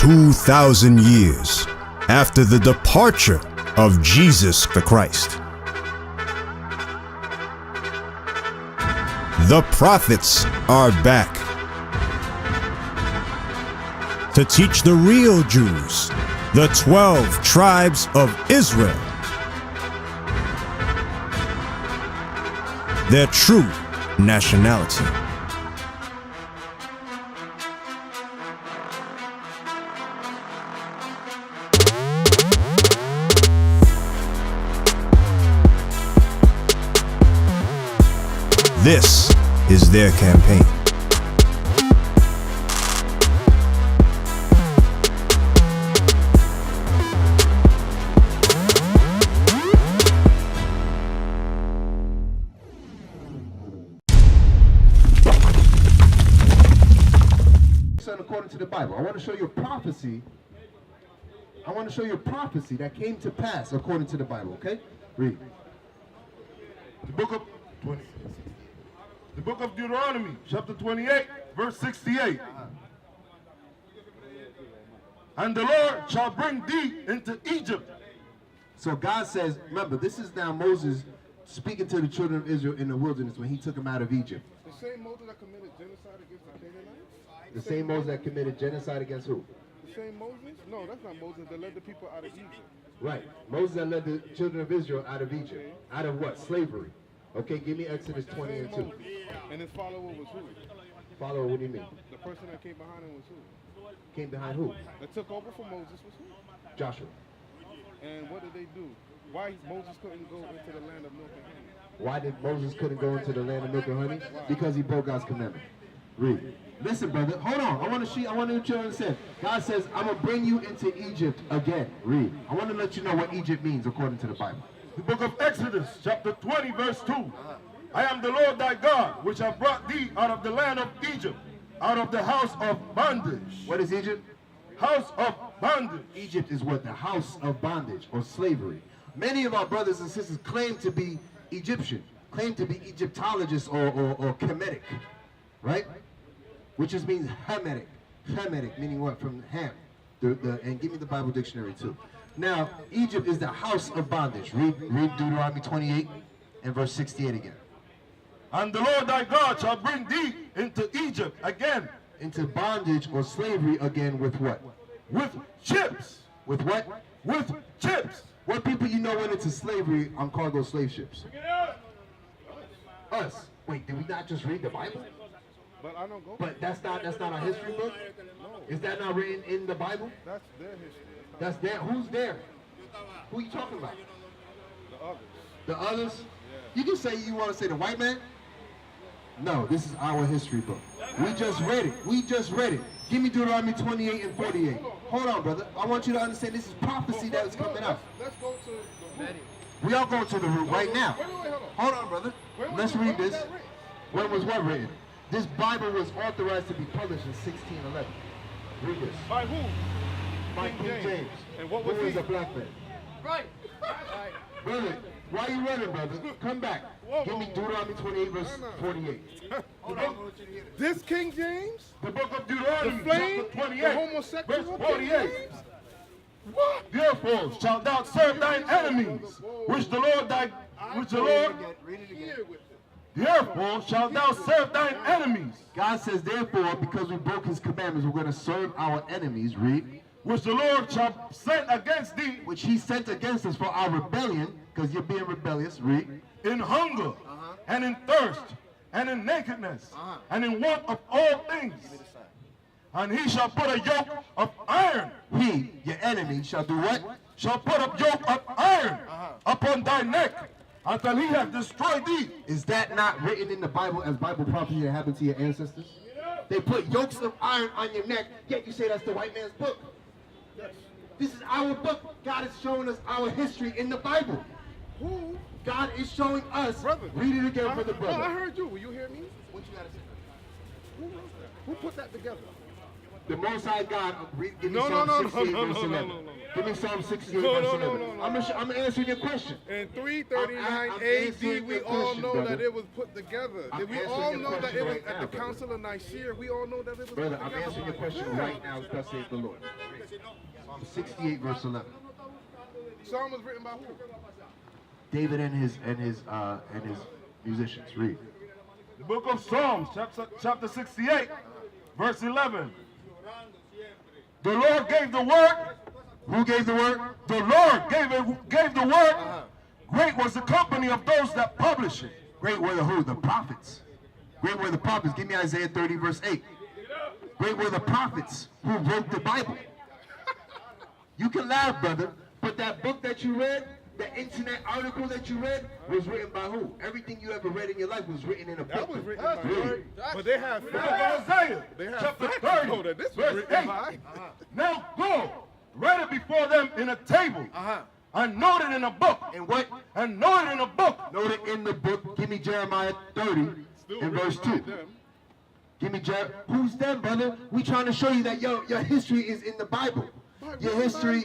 2,000 years after the departure of Jesus the Christ. The prophets are back to teach the real Jews, the 12 tribes of Israel, their true nationality. This is their campaign. According to the Bible, I want to show you a prophecy. I want to show you a prophecy that came to pass according to the Bible. Okay, read. The book of Deuteronomy, chapter 28, verse 68. And the Lord shall bring thee into Egypt. So God says, remember, this is now Moses speaking to the children of Israel in the wilderness when he took them out of Egypt. The same Moses that committed genocide against the Canaanites? The same Moses that committed genocide against who? The same Moses? No, that's not Moses that led the people out of Egypt. Right. Moses that led the children of Israel out of Egypt. Out of what? Slavery. Okay, give me Exodus 20 and 2. And his follower was who? Follower, what do you mean? The person that came behind him was who? Came behind who? That took over for Moses was who? Joshua. And what did they do? Why Moses couldn't go into the land of milk and honey? Why did Moses couldn't go into the land of milk and honey? Because he broke God's commandment. Read. Listen, brother. Hold on. I want to you to understand. God says, I'm going to bring you into Egypt again. Read. I want to let you know what Egypt means according to the Bible. The book of Exodus, chapter 20, verse 2. I am the Lord thy God, which have brought thee out of the land of Egypt, out of the house of bondage. What is Egypt? House of bondage. Egypt is what? The house of bondage or slavery. Many of our brothers and sisters claim to be Egyptian, claim to be Egyptologists or Kemetic, right? Which just means Hamitic. Hamitic, meaning what? From Ham. And give me the Bible dictionary too. Now, Egypt is the house of bondage. Read Deuteronomy 28 and verse 68 again. And the Lord thy God shall bring thee into Egypt again. Into bondage or slavery again with what? With ships. With what? With ships. What people you know went into slavery on cargo slave ships? Us. Wait, did we not just read the Bible? But I don't go. But that's not our history book? No. Is that not written in the Bible? That's their history. That's there. Who's there? Who are you talking about? The others. The others? Yeah. You can say you want to say the white man? No, this is our history book. We just read it. We just read it. Give me Deuteronomy 28 and 48. Hold on, brother. I want you to understand this is prophecy that is coming out. Let's go to the root. We are going to the root right now. Wait, hold on. Hold on, brother. Let's read this. When was what written? This Bible was authorized to be published in 1611. Read this. By who? By King James. And what was he? he? A black man. Right. Brother, why are you running, brother? Come back. Give me Deuteronomy 28, verse 48. Hold on. This King James? The book of Deuteronomy, The flame? chapter 28, The homosexual verse King 48. James? What? Therefore shalt thou serve thine enemies, which the Lord. Read it again. Therefore shalt thou serve thine enemies, God says, therefore, because we broke his commandments, we're going to serve our enemies. Read. which the Lord shall send against thee, Which he sent against us for our rebellion, because you're being rebellious. Read. in hunger, and in thirst, and in nakedness, and in want of all things. And he shall put a yoke of iron. He, your enemy, shall do what? Shall put a yoke of iron upon thy neck, until he hath destroyed thee. Is that not written in the Bible as Bible prophecy that happened to your ancestors? They put yokes of iron on your neck, yet you say that's the white man's book. This is our book. God is showing us our history in the Bible. Who? God is showing us. Brother. Read it again for the brother. No, I heard you. Will you hear me? What you gotta say? Who wrote that? Who put that together? The Most High God, give me No, Psalm no, no, 68, no, verse no, no, 11. no, no. Give me Psalm 68, No, verse no, 11. no, no, I'm answering your question. In 339 I'm AD, answering we your all question, know brother. that it was put together. I'm We answering all your know that question it was right at now, the Council of Nicaea. We all know that it was Brother, put I'm together. answering your question Yeah. right now, thus saith the Lord. Psalm 68, verse 11. Psalm was written by who? David and his musicians. Read. The book of Psalms, chapter 68, verse 11. The Lord gave the word. Who gave the word? The Lord gave the word. Great was the company of those that published it. Great were the who? The prophets. Great were the prophets. Give me Isaiah 30, verse 8. Great were the prophets who wrote the Bible. You can laugh, brother, but that book that you read, the internet article that you read, was written by who? Everything you ever read in your life was written in a book. That was written by who? But they have The book of Isaiah, They have chapter facts 30, to know that this was verse written 8. by. Now go, write it before them in a table, and note it in a book. And what? And note it in a book. Note it in the book. Give me Jeremiah 30 and verse 2. Give me who's them, brother? We trying to show you that your history is in the Bible. Your history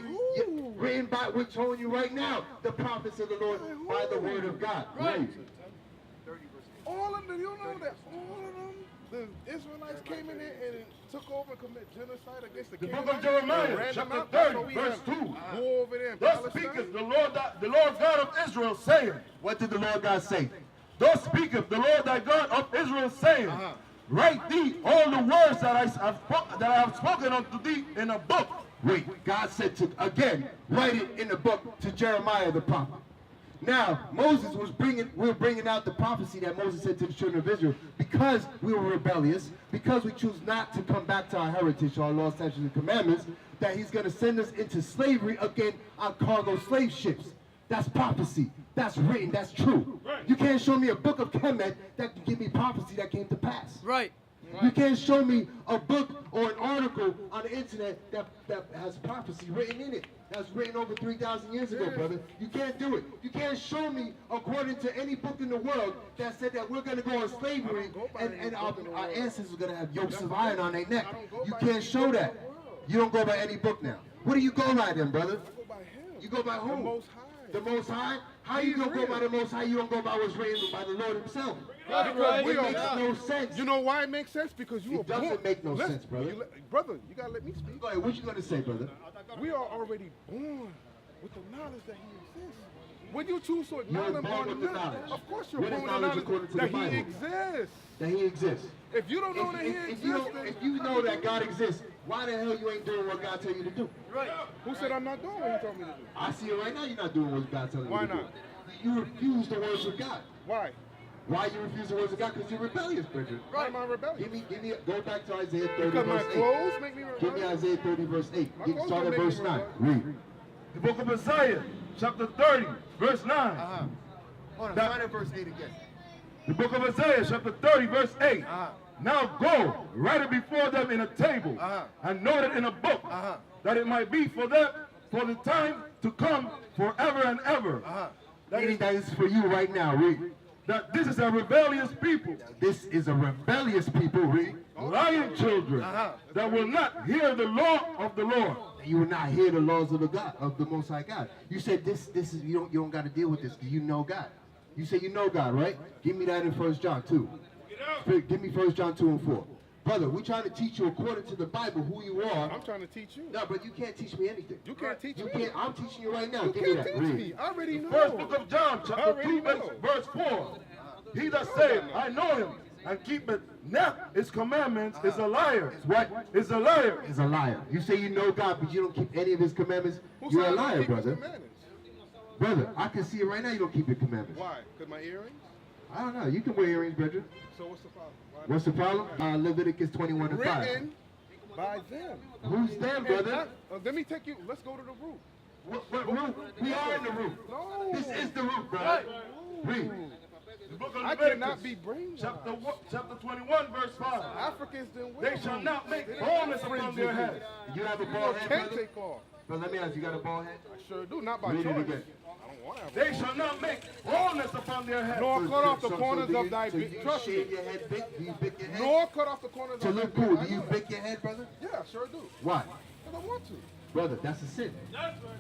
written by, we're telling you right now, the prophets of the Lord by the word of God. Right. All of them, you know that all of them, the Israelites came in there and took over and committed genocide against the The Canaanites. book of Jeremiah, Ran them chapter out. That's 30, why we verse have 2. War over there in Thus Palestine. speaketh the Lord God of Israel, saying, What did the Lord God say? Thus speaketh the Lord thy God of Israel, saying, Write thee all the words that I have spoken unto thee in a book. Wait, God said to, again, write it in the book to Jeremiah the prophet. Now, Moses was bringing out the prophecy that Moses said to the children of Israel, because we were rebellious, because we choose not to come back to our heritage, our laws, statutes, and commandments, that he's going to send us into slavery again on cargo slave ships. That's prophecy. That's written. That's true. Right. You can't show me a book of Kemet that can give me prophecy that came to pass. Right. You can't show me a book or an article on the internet that has prophecy written in it. That's written over 3,000 years ago, brother. You can't do it. You can't show me, according to any book in the world, that said that we're going to go on slavery and our ancestors are going to have yokes of iron on their neck. You can't show that. You don't go by any book now. What do you go by then, brother? I go by him. You go by who? The Most High. The Most High? How you gonna go by the Most High? You don't go by what's written by the Lord himself. Right. It makes no sense. You know why it makes sense? Because you were It doesn't born. make no Listen, sense, brother. Brother, you gotta let me speak. Go ahead, what you gonna say, brother? We are already born with the knowledge that he exists. When you choose to ignore You're him born on with the knowledge. of course you're What is born with the knowledge knowledge according to that the he Bible? exists. That he exists. If you don't know that he If exists, you know that God exists, why the hell you ain't doing what God tell you to do? who said I'm not doing what he told me to do? I see it right now. You're not doing what God telling you Why to do. not? You refuse the words of God. Why? Why you refuse the words of God? Because you're rebellious, Bridget. Why am I rebellious? Give me, go back to Isaiah 30 Because my verse 8. clothes make me Give me rebellious? Isaiah 30 verse 8. My Get clothes started don't make verse me 9. rebellious. Read. The book of Isaiah, chapter 30, verse 9. Hold on, That- start at verse 8 again. The book of Isaiah, chapter 30, verse 8. Now go, write it before them in a table, and note it in a book, that it might be for them for the time to come forever and ever. Meaning that is for you right now. Read. That this is a rebellious people, This is a rebellious people. Read. lying children, that will not hear the law of the Lord. You will not hear the laws of the God, of the Most High God. You said this is you don't got to deal with this because you know God. You say you know God, right? Give me that in 1 John 2. Give me 1 John 2 and 4. Brother, we're trying to teach you according to the Bible who you are. I'm trying to teach you. No, but you can't teach me anything. You can't teach You me. can't. I'm teaching you right now. You Give me can't that. teach Read. me. I already know. First book of John, I chapter already 2, know. verse 4. He that saith, I know him, and keepeth not his commandments, is a liar. What? Is a liar. Is a liar. You say you know God, but you don't keep any of His commandments. Who You're said a I don't liar, keep his brother. commandments? Brother, I can see it right now. You don't keep your commandments. Why? Because my earrings? I don't know. You can wear earrings, brother. So what's the problem? Why What's the problem? Leviticus 21 and 5. written by them. Who's them, brother? Let me take you. Let's go to the root. What root? We are in the root. No. This is the root, brother. Read. The book of I Leviticus, cannot be brainwashed. chapter 21, verse 5. Africans didn't They wear shall boots. not make They didn't baldness have upon fringes their in heads. it. You have a You bald head, can't brother? take off. But let me ask you, got a bald head? I sure do. Not by Read it choice. again. I don't want to have They a shall not make baldness upon their heads. Nor cut off the So corners do of you- thy so beard. you Trust shave me. your head big? Do you pick your head? Nor cut off the corners To of thy look beard. cool, I do you know. pick your head, brother? Yes. sure do. Why? Because I want to. Brother, that's a sin.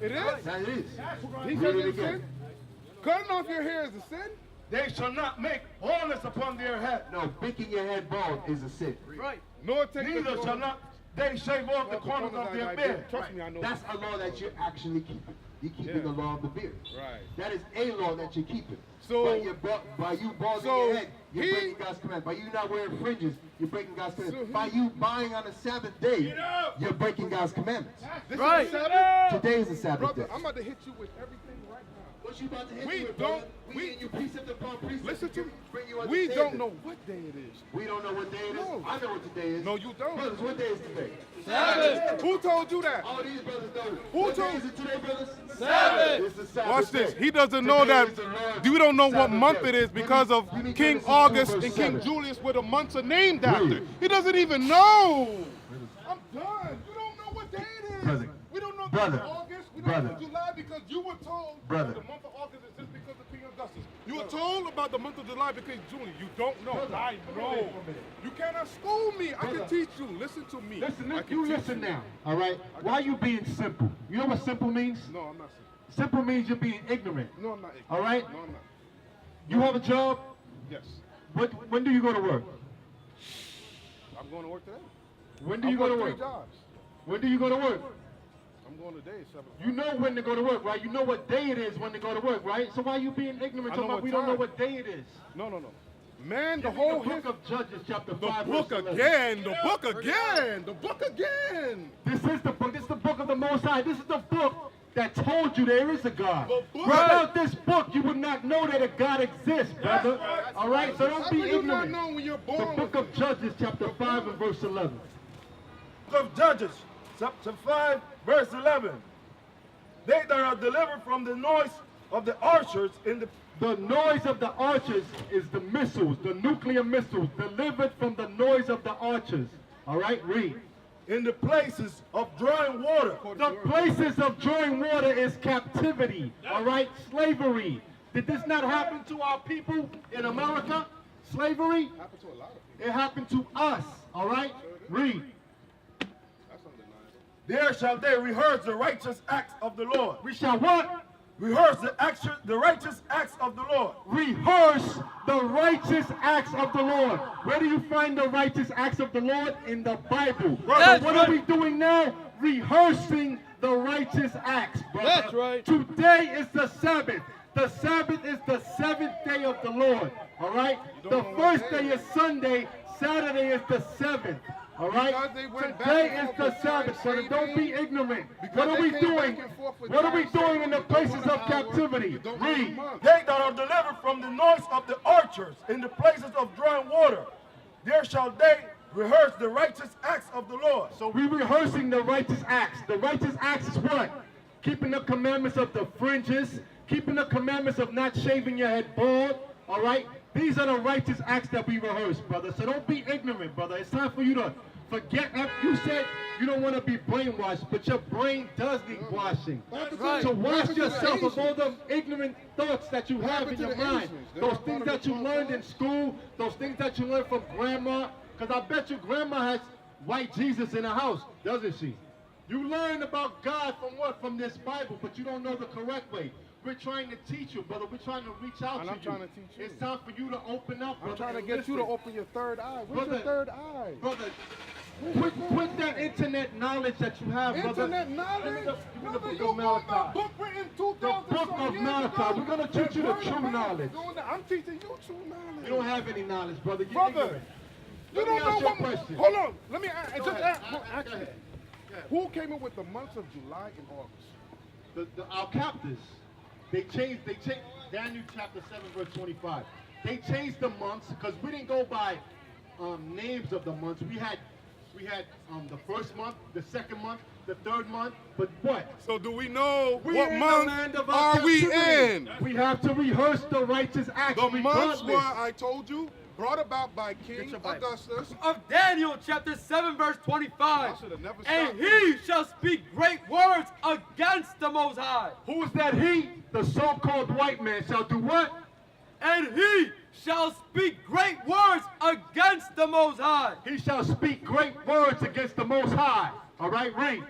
It is? That it is. He Read says it it's again. sin? Cutting off your hair is a sin? They shall not make baldness upon their head. No, making your head bald is a sin. Right. Nor take Neither shall not they shave off the corners of their beard. Trust me, I know. That's a law that you're actually keeping. You're keeping the law of the beard. Right. That is a law that you're keeping. So- by you balding so your head, you're he- breaking God's command. By you not wearing fringes, you're breaking God's command. So he- By you buying on the Sabbath day, you're breaking God's commandments. This Right. is the Sabbath? Today is the Sabbath Brother, day. I'm about to hit you with everything right now. What you about to hit We me with, don't- brother? we- and you precept upon precept. Listen to me. bring you We don't understanding. know what day it is. We don't know what day it is. No. I know what today is. No, you don't. Brothers, what day is today? Sabbath. Who told you that? All these brothers know. Who What day told- is it today, brothers? Sabbath. It's the Sabbath Watch this. day. He doesn't know Today that. is the Lord's You don't know what Sabbath month day. it is because of Give me King Genesis 2 August verse and King 7. Julius, where the months are named after. Read. He doesn't even know. I'm done. You don't know what day it is. Brother. We don't know Brother. the August. We don't Brother. know July because you were told Brother. that the month of August is just because of King Augustus. You were told about the month of July because Julius. You don't know. Brother, I come on know. for a minute. You cannot school me. I Brother. can teach you. Listen to me. Listen, I can you teach listen you. now, all right? Why are you being simple? You know what simple means? No, I'm not. Simple means you're being ignorant. No, I'm not. ignorant. All right? No, I'm not. You have a job? Yes. When do you go to work? I'm going to work today. When do you go to three work? jobs. When do you go to work? I'm going today, 7 o'clock. You know when to go to work, right? You know what day it is when to go to work, right? So why are you being ignorant? I Talking know about what we don't know time. what day it is. No. Man, the Give me whole the book history. of Judges, chapter The 5, book verse 11. again. The book again. The book again. This is the book. This is the book of the Most High. This is the book that told you there is a God. The book- Without this book, you would not know that a God exists, brother. right. All right? So don't How be can you not ignorant. know when you're The born? book of Judges, chapter 5, and verse 11. Book of Judges, chapter 5, verse 11. They that are delivered from the noise of the archers in the The noise of the archers is the missiles, the nuclear missiles, delivered from the noise of the archers. All right, read. in the places of drawing water. The places of drawing water is captivity. All right, slavery. Did this not happen to our people in America? Slavery? Happened to a lot of people. It happened to us. All right, read. That's undeniable. There shall they rehearse the righteous acts of the Lord. We shall what? Rehearse the righteous acts of the Lord. Rehearse the righteous acts of the Lord. Where do you find the righteous acts of the Lord? In the Bible. That's So what right. are we doing now? Rehearsing the righteous acts, brother. That's right. Today is the Sabbath. The Sabbath is the 7th day of the Lord. All right? The first day is Sunday. Saturday is the 7th. All right? Because they went back Today and is forth the with Sabbath, brother. Don't be ignorant. Because What are they we came doing? back and forth with What are we time doing in the saying you don't places want an of hour, captivity? you don't want a Read. month. They that are delivered from the noise of the archers in the places of drawing water, there shall they rehearse the righteous acts of the Lord. So we're rehearsing the righteous acts. The righteous acts is what? Keeping the commandments of the fringes, keeping the commandments of not shaving your head bald, all right? These are the righteous acts that we rehearse, brother. So don't be ignorant, brother. It's time for you to forget. You said you don't want to be brainwashed, but your brain does need washing. right. To wash Happened to the yourself of all Asians. the ignorant thoughts that you have Happened in to your the mind. Asians. They're Those not things part that of you the learned in Bible. school, those things that you learned from grandma, because I bet you grandma has white Jesus in her house, doesn't she? You learn about God from what? From this Bible, but you don't know the correct way. We're trying to teach you, brother. We're trying to reach out And to I'm you. trying to teach you. It's time for you to open up, brother. I'm trying to and get you to listen. open your third eye. Where's your Brother, third eye? Brother, quit that internet knowledge that you have, brother. Internet knowledge? Give me the Brother, book you of want my Malachi. book written 2,000 The book some of years Malachi. ago? We're gonna teach you the That true Vernon knowledge. doing that. I'm teaching you true knowledge. You don't have any knowledge, brother. You're Brother, ignorant. you Let me don't know ask you a what. question. Hold on. Let me Go just ahead. ask Go you. ahead. Who came up with the months of July and August? Our captors, they changed Daniel chapter 7 verse 25. They changed the months because we didn't go by names of the months. We had the first month, the second month, the third month, but what? So do we know We're what in month the land of our are we captivity. in? We have to rehearse the righteous acts The months regardless. were, I told you, brought about by King your Bible. Augustus. Of Daniel chapter 7 verse 25. I should have never And stopped he shall speak great words against the Most High. Who is that he? The so-called white man shall do what? And he shall speak great words against the Most High. He shall speak great words against the Most High. All right, read.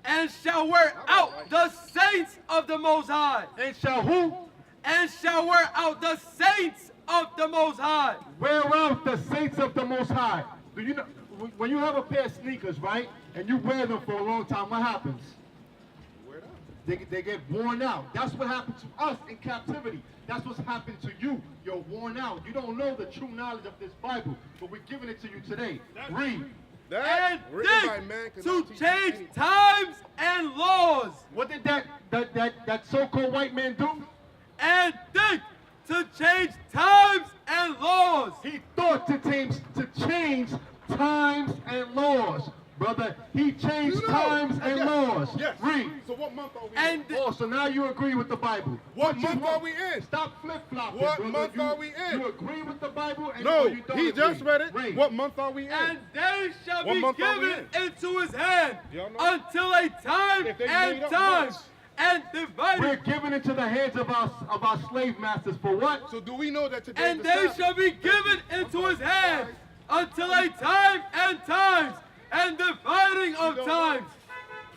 And shall wear out the saints of the Most High. And shall who? And shall wear out the saints of the Most High. Wear out the saints of the Most High. Do you know, when you have a pair of sneakers, right, and you wear them for a long time, what happens? They get worn out. That's what happened to us in captivity. That's what's happened to you. You're worn out. You don't know the true knowledge of this Bible, but we're giving it to you today. Read. That And written by think man to cannot teach change anything. times and laws. What did that so-called white man do? And think to change times and laws. He thought to change times and laws. Brother, he changed You know, times and yes, laws. Yes. Read. So what month are we And in? Oh, so now you agree with the Bible. What you month want- are we in? Stop flip-flopping, What brother. month You- are we in? You agree with the Bible and No, or you don't he agree? just read it. Read. What month are we in? And they shall What be month are we given into his hand Y'all know? until a time If they and made up times months. and We're divided. giving into the hands of our slave masters for what? So do we know that today And is they the Sabbath? shall be given into his hand until a time and times and dividing of don't times.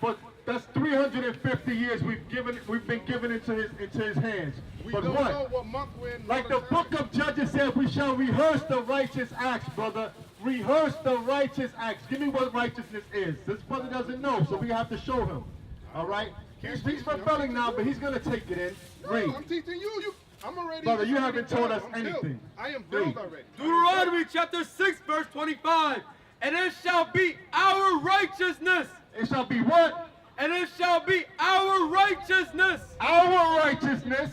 For that's 350 years we've been given into his hands. We But don't what? know what month we're in. Like the book of Judges said, we shall rehearse the righteous acts, brother. Rehearse the righteous acts. Give me what righteousness is. This brother doesn't know, so we have to show him. All right? He's rebelling now, but he's going to take it in. Read. No, I'm teaching you. I'm already. Brother, you I'm haven't already taught us built. I'm built. anything. I am Read. built already. Deuteronomy chapter 6 verse 25. And it shall be our righteousness. It shall be what? And it shall be our righteousness. Our righteousness.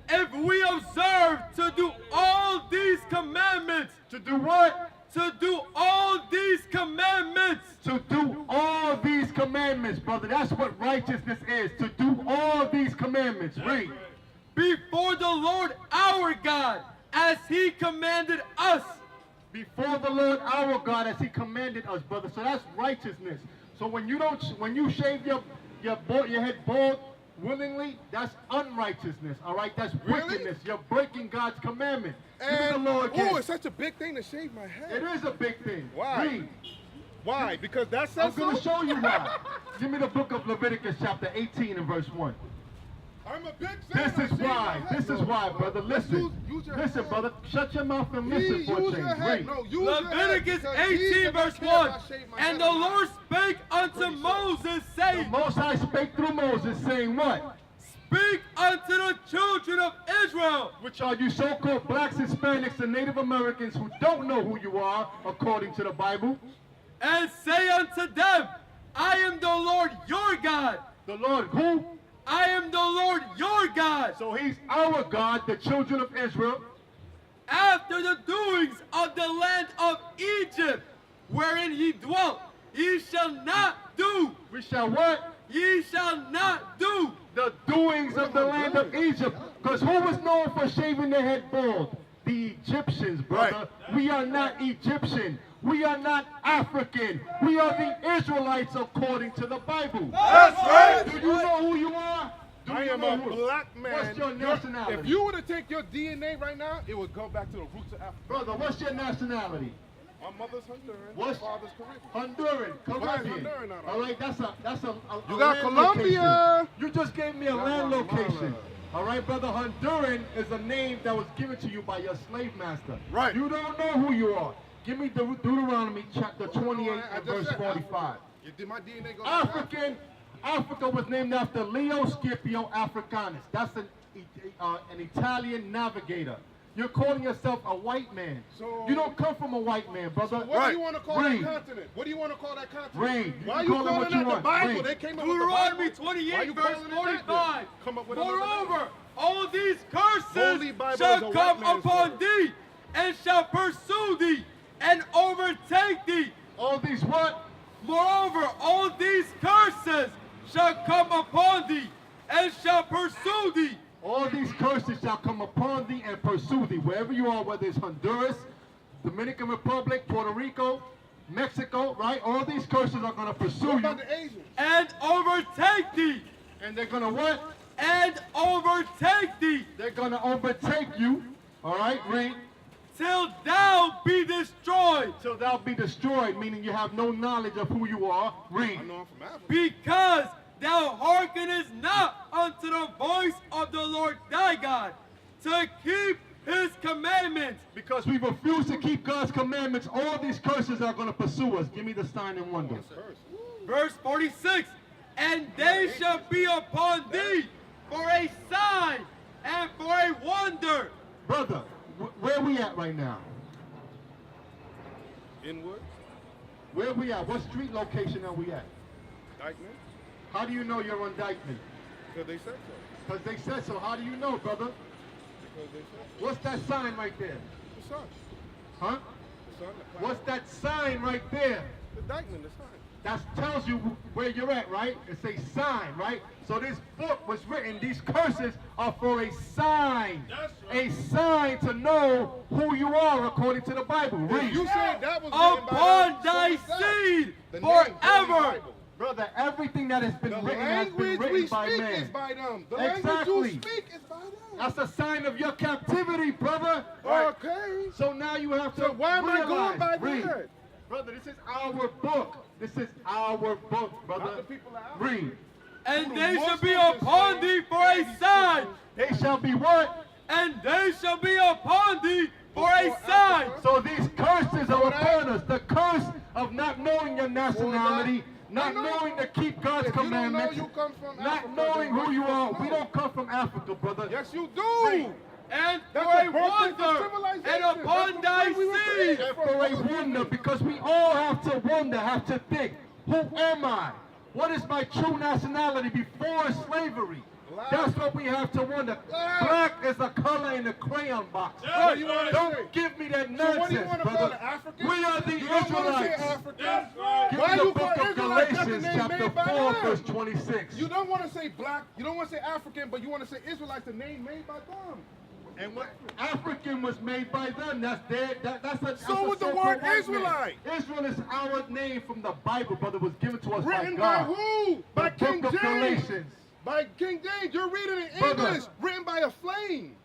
If we observe to do all these commandments. To do what? To do all these commandments. To do all these commandments, brother. That's what righteousness is. To do all these commandments. Read. Before the Lord our God, as he commanded us. Before the Lord our God, as he commanded us, brother. So that's righteousness. So when you shave your head bald willingly, that's unrighteousness. All right, that's Really? wickedness. You're breaking God's commandment. Give me the And Lord again. oh, it's such a big thing to shave my head. It is a big thing. Why? Read. Why? Because that I'm says going to so? show you why. Give me the book of Leviticus, chapter 18 and verse 1. I'm a big fan. This is why. This is why, brother. Listen. use your Listen, head. brother. Shut your mouth and listen for a Use change. your head. Read. No, use your head, Leviticus because he 18 does not verse care 1. if I shave my And head the or not. Lord spake unto Pretty sure. Moses, The saying, Most High spake through Moses, saying what? Speak unto the children of Israel. Which are you so-called blacks, Hispanics, and Native Americans who don't know who you are, according to the Bible. And say unto them, I am the Lord your God. The Lord who? I am the Lord your God. So he's our God, the children of Israel. After the doings of the land of Egypt, wherein ye dwelt, ye shall not do. We shall what? Ye shall not do. The doings of the land of Egypt. Because who was known for shaving their head bald? The Egyptians, brother. We are not Egyptian. We are not African. We are the Israelites according to the Bible. That's right. Do you know who you are? Do I you am know a who- black man. What's your nationality? If you were to take your DNA right now, it would go back to the roots of Africa. Brother, what's your nationality? My mother's Honduran. What's- My father's Caribbean. Honduran, Colombian. Honduran not All right, that's a You got land Colombia. location. You just gave me a land Guatemala. location. All right, brother. Honduran is a name that was given to you by your slave master. Right. You don't know who you are. Give me Deuteronomy chapter 28 I and just verse said 45. Did my DNA go to Africa? Africa was named after Leo Scipio Africanus. That's an Italian navigator. You're calling yourself a white man. So- You don't come from a white man, brother. What do you want to call Read. that continent? What do you want to call that continent? Read. You Why can are you call it what calling you that the want. Bible? Read. They came up with the Deuteronomy Bible. Why 28 you verse calling it that then? 45. Come up with another Moreover, name. all these curses Holy Bible is a shall white come man's upon word. thee, and shall pursue thee, and overtake thee. All these what? Moreover, all these curses shall come upon thee, and shall pursue thee. All these curses shall come upon thee and pursue thee. Wherever you are, whether it's Honduras, Dominican Republic, Puerto Rico, Mexico, right? All these curses are going to pursue What you. about the Asians? And overtake thee. And they're going to what? And overtake thee. They're going to overtake you. All right, read. till thou be destroyed. Till thou be destroyed, meaning you have no knowledge of who you are. Read. I know I'm from Africa. Because thou hearkenest not unto the voice of the Lord thy God, to keep his commandments. Because we refuse to keep God's commandments, all these curses are going to pursue us. Give me the sign and wonder. Verse 46, and they shall be upon thee for a sign and for a wonder. Brother, where we at right now? Inwood, Where we at? What street location are we at? Dykeman, How do you know you're on Dykeman? because they said so. Because they said so. How do you know, brother? Because they said so. What's that sign right there? The sun. Huh? The sun. The What's that sign right there? The Dykeman, the sun. That tells you where you're at, right? It's a sign, right? So this book was written, these curses are for a sign. A sign to know who you are according to the Bible. Read. You said that was written Upon by thy them, so was that. seed The name Holy forever. Bible. Brother, everything that has been The written has been language written we by speak man. is by them. The Exactly. language you speak is by them. That's a sign of your captivity, brother. Okay. So now you have to So why am I going by read. that? Brother, this is our book. This is our book, brother. Not the people out. Read. And they shall be upon thee for a sign. They shall be what? And they shall be upon thee for a sign. So these curses are upon us. The curse of not knowing your nationality, not knowing to keep God's If you don't know commandments, you come from not Africa, knowing then who you are. no. We don't come from Africa, brother. Yes, you do. And for That's a the birthplace of wonder, civilization. and upon That's thy why we were seed. created. And for a wonder, because we all have to wonder, have to think, who am I? What is my true nationality before slavery? Black. That's what we have to wonder. Black. Black is a color in the crayon box. What do you want to Don't say? give me that So nonsense, what do you want to call brother. it, African? We are the You don't want to say Israelites. African. Give Why me the you book call of Israelites? That's the Galatians, name chapter made by 4, them. verse 26. You don't want to say black. You don't want to say African, but you want to say Israelites, the name made by them. And what African was made by them. That's their. That's a. So that's was a the so-called word white Israelite. man. Israel is our name from the Bible, brother. Was given to us Written by by God. who? By The King book of James. Galatians. By King James. You're reading it in Brother. English. Written by a flame.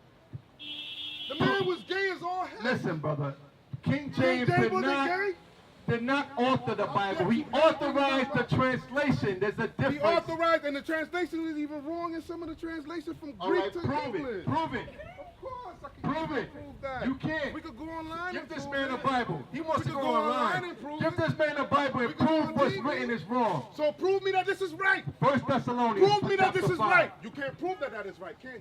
The man was gay as all hell. Listen, brother. King King James James wasn't gay. did not author the Bible. He authorized the translation. There's a He difference. authorized, and the translation is even wrong in some of the translation from All Greek right, to prove English. it. Prove it. Of course, I can Prove it. prove that. You can't. We could go online. Give and this prove man a it. Bible. He wants We to could go online. and prove Give it. this man a Bible and We could go prove on what's TV. written is wrong. So prove me that this is right. 1 Thessalonians Prove me that this chapter is 5. right. You can't prove that that is right, can you?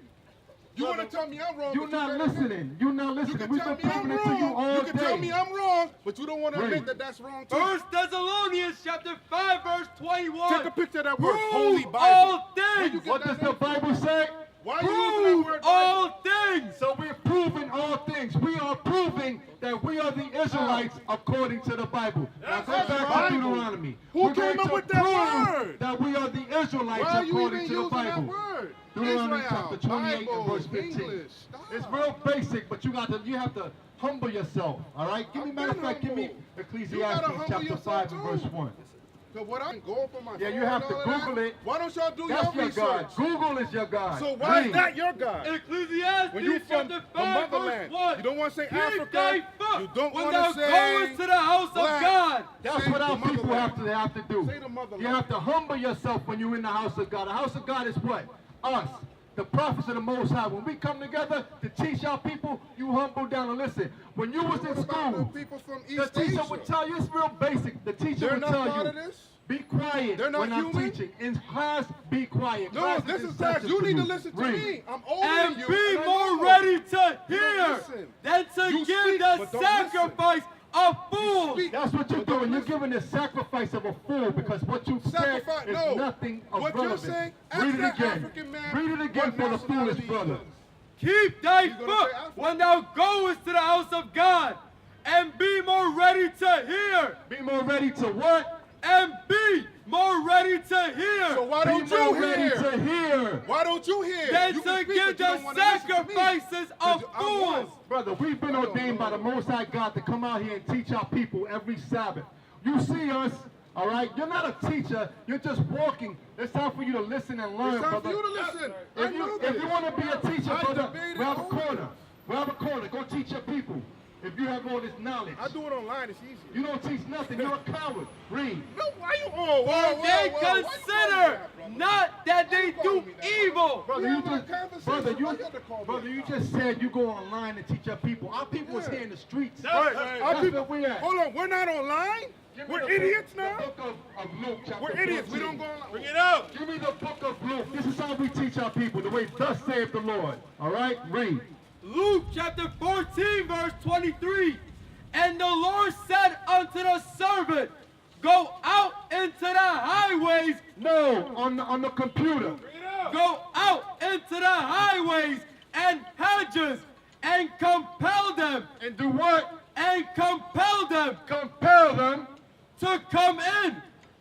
You want to tell me I'm wrong? You're but not you can't admit it. listening. You're not You listening. can We've tell been me I'm proving it to you wrong. all You can tell day. me I'm wrong, but you don't want to Read. admit that that's wrong too. 1 Thessalonians chapter 5 verse 21. Take a picture of that word, Prove Holy Bible. all Where you things. get What that does the name from? Bible say? Why are you using that Prove word? all things. So we're proving all things. We are proving that we are the Israelites according to the Bible. Now go That's back to Bible. Deuteronomy. Who We're came going up to with that prove word? that we are the Israelites Why are you according even to the using that Bible. word? Deuteronomy Israel, chapter 28 Bible, and verse 15. English. Stop. It's real basic, but you have to humble yourself. All right? Give me I've matter of been fact, give me humble. You gotta Ecclesiastes humble chapter yourself 5 and too. verse 1. Cause what I can go up on my Yeah, phone you have and to all of Google that. it. Why don't y'all do That's your your God. research? Google is your God. So why is Read. that your God? Ecclesiastes When you from chapter the 5 verse motherland, 1. you don't want to say Keep Africa. thy foot You don't when want thou to say goest to the house black. of God. That's Say what the our people motherland. have to do. Say the motherland. You have to humble yourself when you're in the house of God. The house of God is what? Us, the prophets of the Most High. When we come together to teach our people, you humble down and listen. When you was in What about the school, people from the East teacher Asia? would tell you, it's real basic. The teacher They're would not tell part you, of this? be quiet They're not when I'm human? teaching. In class, be quiet. No, Class this in is class. session You for need to listen to Read. me. I'm older And than you. be and I more know. ready to You don't hear listen. than to You give speak, the but don't sacrifice of fools. speak. That's what you're But don't doing. You're listen. giving the sacrifice of a fool because what you've said Sacrifice, is no. nothing of What you're relevance. saying, Read ask it that again. African man Read it again what for the nationality foolish he brother. is. Keep thy You gonna foot say Africa? when thou goest to the house of God, and be more ready to hear. Be more ready to what? And be more ready to hear. So why don't Be more you ready hear? to hear. Why don't you hear? than You can to speak, give but you the don't wanna listen to me. sacrifices of I'm fools. one. Brother, we've been ordained by the Most High God to come out here and teach our people every Sabbath. You see us, all right? You're not a teacher. You're just walking. It's time for you to listen and learn, It's time brother. for you to listen. I If know you this. want to be a teacher, I brother, debated grab a all corner. this. Grab a corner. Go teach your people. if you have all this knowledge? I do it online. It's easier. You don't teach nothing. You're a coward. Read. No, why you? Oh, For they consider not that they do evil. Brother, Brother, you just said you go online and teach our people. Our people is here in the streets. Right. Our That's people, where we at. hold on, we're not online. Give me We're the idiots book, now. The book of Luke, chapter We're idiots. 14. We don't go online. Bring it out. Give me the book of Luke. This is how we teach our people, the way thus saith the Lord. All right? Read. Luke chapter 14, verse 23. And the Lord said unto the servant, go out into the highways. No, on the computer. Go out into the highways and hedges and compel them. And do what? And compel them Compel them. to come in,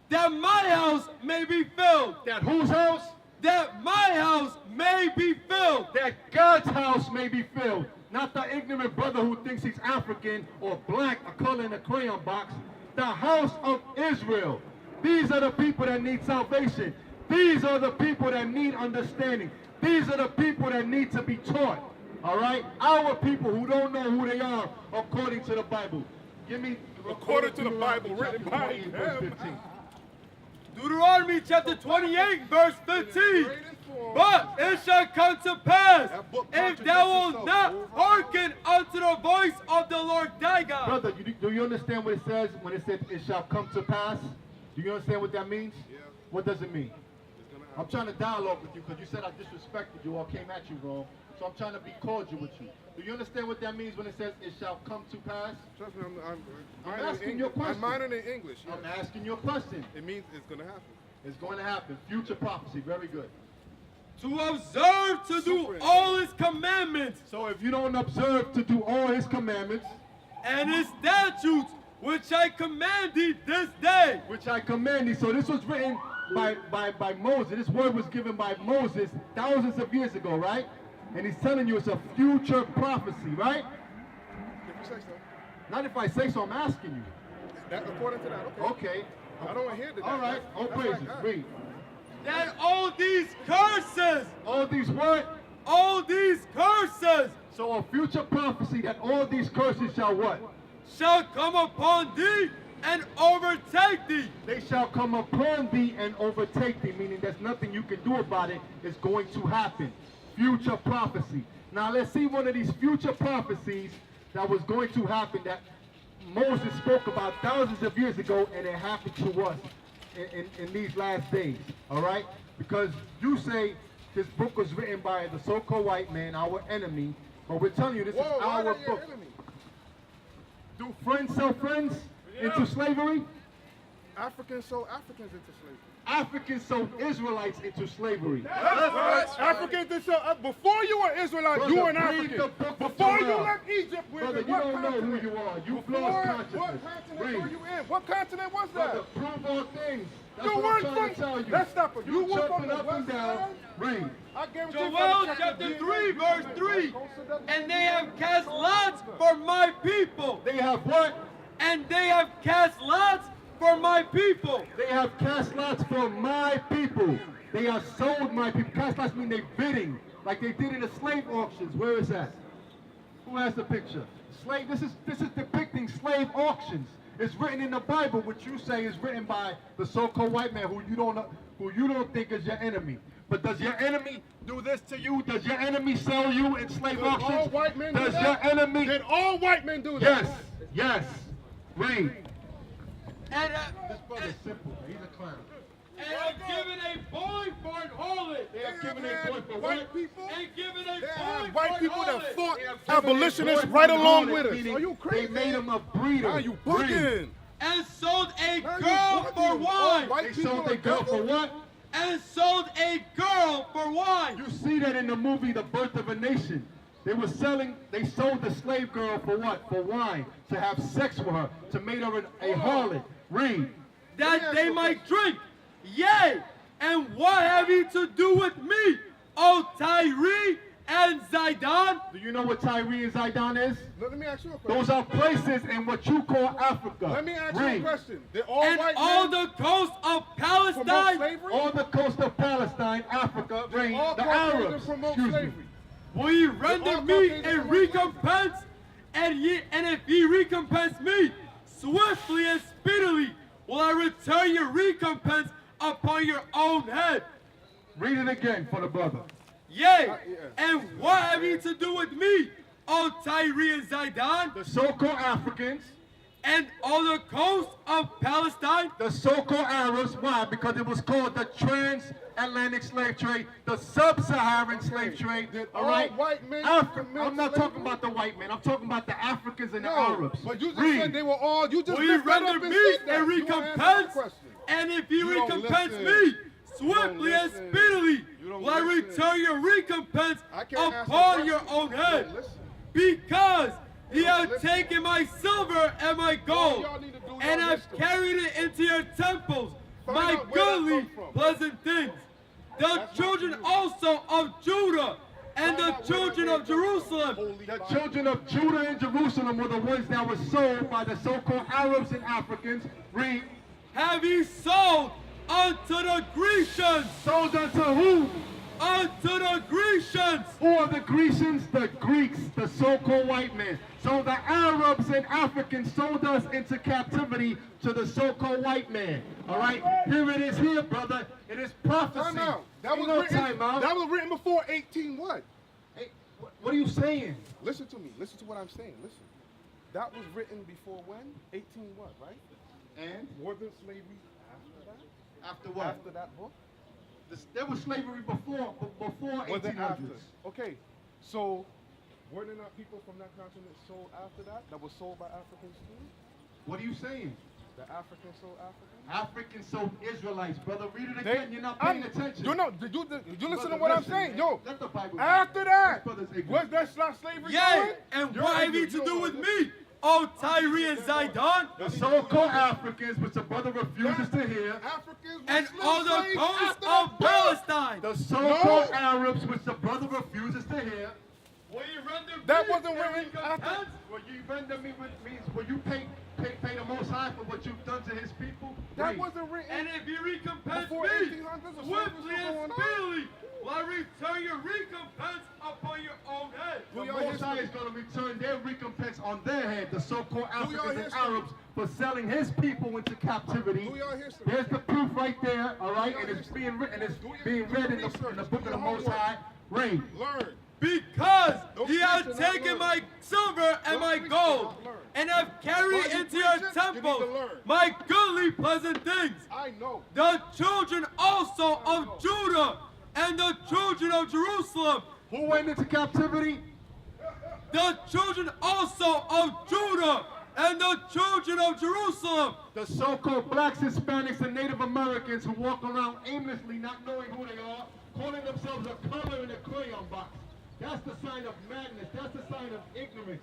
that my house may be filled. That whose house? That my house may be filled. That God's house may be filled. Not the ignorant brother who thinks he's African or black or color in a crayon box. The house of Israel. These are the people that need salvation. These are the people that need understanding. These are the people that need to be taught. All right? Our people who don't know who they are according to the Bible. Give me According to the Bible, written by chapter 28, verse him. 15. Deuteronomy chapter 28, verse 15. But it shall come to pass, if thou wilt not hearken unto the voice of the Lord thy God. Brother, do you understand what it says when it says it shall come to pass? Do you understand what that means? Yeah. What does it mean? I'm trying to dialogue with you because you said I disrespected you or came at you wrong. So I'm trying to be cordial with you. Do you understand what that means when it says it shall come to pass? Trust me, I'm asking you a question. I'm minoring in English. Yeah. I'm asking you a question. It means it's going to happen. It's going to happen. Future prophecy. Very good. To observe to do all his commandments So if you don't observe to do all his commandments, and his statutes, which I command thee this day. which I command thee. So this was written by Moses. This word was given by Moses thousands of years ago, right? And he's telling you it's a future prophecy, right? If you say so. Not if I say so, I'm asking you. That, according to that, okay. Okay. I don't want to hear that. All right. All That's praises. like God. Read. That all these curses, All these what? all these curses So a future prophecy that all these curses shall what? shall come upon thee and overtake thee. They shall come upon thee and overtake thee, meaning there's nothing you can do about it. It's going to happen. Future prophecy. Now let's see one of these future prophecies that was going to happen that Moses spoke about thousands of years ago, and it happened to us in these last days. All right? Because you say this book was written by the so-called white man, our enemy, but we're telling you this Whoa, is why our are your book. enemy? Do friends sell friends into slavery? Africans sold Africans into slavery. Africans sold Israelites into slavery. That's right. Africans did so. Before you were Israelite, Brother, you were an read African. the book of Before you Torah. left Egypt, with Brother, you what don't know continent? who you are. You've Before, lost what consciousness. continent were Read. you in? What continent was that? Brother, prove all things. That's You what weren't I'm trying to from- tell you. let's stop it. You were from jumping the up and west down. side? Read. I guarantee Joel chapter 3, verse 3. And they have cast lots for my people. They have what? And they have cast lots for my people. They have cast lots for my people. They have sold my people. Cast lots mean they're bidding, like they did in the slave auctions. Where is that? Who has the picture? Slave. This is depicting slave auctions. It's written in the Bible, which you say is written by the so-called white man who you don't think is your enemy. But does your enemy do this to you? Does your enemy sell you in slave Did all auctions? white men do Does that? your enemy? Did all white men do that? Yes. Yes. Read. And, This brother's simple. Man. He's a clown. and have given a boy for an harlot. They have given a had boy for white what? people. And given a They boy have for white an people that harlot. fought They have given a abolitionists boy right for along harlot, with us. meaning Are you crazy? They made him a breeder. Now you Breed. bugging. And sold a Now you girl bugging. for All wine. white They people sold are a girl for devils. what? And sold a girl for wine. You see that in the movie The Birth of a Nation. They sold the slave girl for what? For wine. To have sex with her. To make her a harlot. Read. That they might drink. Yea, and what have ye to do with me, O Tyre and Zidon? Do you know what Tyre and Zidon is? Let me ask you a question. Those are places in what you call Africa. Let me ask you a Read. question. Did all And white all men the coast of promote Palestine, slavery? On the coast of Palestine, Africa, reign all the Caucasians Arabs. promote Excuse me. slavery? will ye render all me Caucasians a promote slavery? recompense And if ye recompense me swiftly and speedily, will I return your recompense upon your own head. Read it again for the brother. Yea, and what have ye to do with me, O Tyre and Zidon, The so-called Africans, and all the coast of Palestine? the so-called Arabs. Why? Because it was called the transatlantic slave trade, the sub-Saharan slave trade. Did All all right? white men commit I'm not slavery? talking about the white men. I'm talking about the Africans and the No, Arabs. but you just Read. said they were all. You just Will ye mixed that render up and me said that. a You wanna answer the recompense? question. And if ye You don't recompense listen. me swiftly and listen. speedily, You don't will I listen. return your recompense I can't answer the upon your question. own You head. don't listen. Because ye You don't have listen. taken my silver and my gold, y'all need to do and your have history. carried it into your temples, Find my out where that goodly come from. pleasant things. The That's children not you. also of Judah and Find the out where that children name of comes from. Jerusalem. Holy The Bible. children of Judah and Jerusalem were the ones that were sold by the so-called Arabs and Africans. Read. Have ye sold unto the Grecians, Sold unto who? unto the Grecians. Who are the Grecians? The Greeks, the so-called white men. So the Arabs and Africans sold us into captivity to the so-called white man. All right? Here it is here, brother. It is prophecy. Time out. That Ain't was no written. time out. That was written before 18 what? Hey, what are you saying? Listen to me. Listen to what I'm saying. Listen. That was written before when? 18 what? Right? And Wasn't slavery after that? after what? After that book? There was slavery before Was it 1800s. after? Okay. So were there not people from that continent sold after that? That was sold by Africans too? What are you saying? The Africans sold Africans? Africans sold Israelites, brother. Read it again. You're not paying attention. You know, did you listen Brother, to what I'm listen, saying? man. Yo, Let the Bible after read. that, This brother's ignorant. was that not slavery Yea, going? and You're what have ye ignorant. to You do don't with listen. me, O Tyre and Zidon, The so-called Africans, which the brother refuses to hear. Africans were and slave all the slaves coast after that of book. Palestine? The so-called No. Arabs, which the brother refuses to hear. Will ye render That me wasn't a written recompense? after- Will you render me with means? Will you pay the Most High for what you've done to His people? That Read. wasn't written. And if you recompense Before me 1800s, the slavery swiftly was and going on. speedily, will I return your recompense upon your own head. The your Most High history. is going to return their recompense on their head, the so-called your Africans and history. Arabs, for selling His people into captivity. Do your history. There's the proof right there, all right, your and it's history. being written, it's Do your- being do read your in the research. book Do of the your Most homework. High. Read. Learn. Because Don't ye preach have and not taken learn. my silver and Don't my preach and gold, not learn. and have carried While you into preach your it, you need temples to learn. my goodly pleasant things. I know. The children also of Judah and the children of Jerusalem, Who went into captivity? the children also of Judah and the children of Jerusalem. The so-called blacks, Hispanics, and Native Americans who walk around aimlessly not knowing who they are, calling themselves a color in a crayon box. That's the sign of madness. That's the sign of ignorance.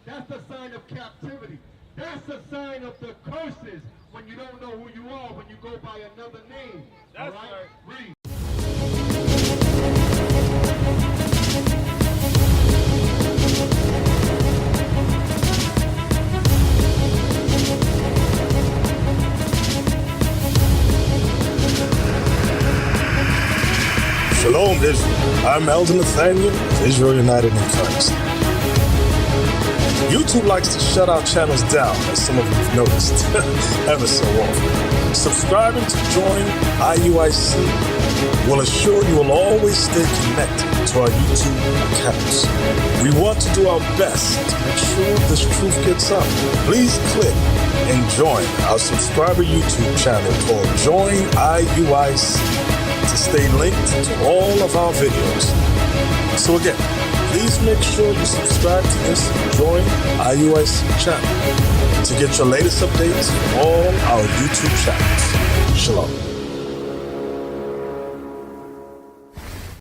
That's the sign of captivity. That's the sign of the curses when you don't know who you are, when you go by another name. That's all right? Read. Shalom, Israel. I'm Elder Nathaniel of Israel United in Christ. YouTube likes to shut our channels down, as some of you have noticed, ever so often. Subscribing to join IUIC will assure you will always stay connected to our YouTube accounts. We want to do our best to make sure this truth gets out. Please click and join our subscriber YouTube channel called Join IUIC to stay linked to all of our videos. So again, please make sure you subscribe to this Join IUIC channel to get your latest updates from all our YouTube channels. Shalom.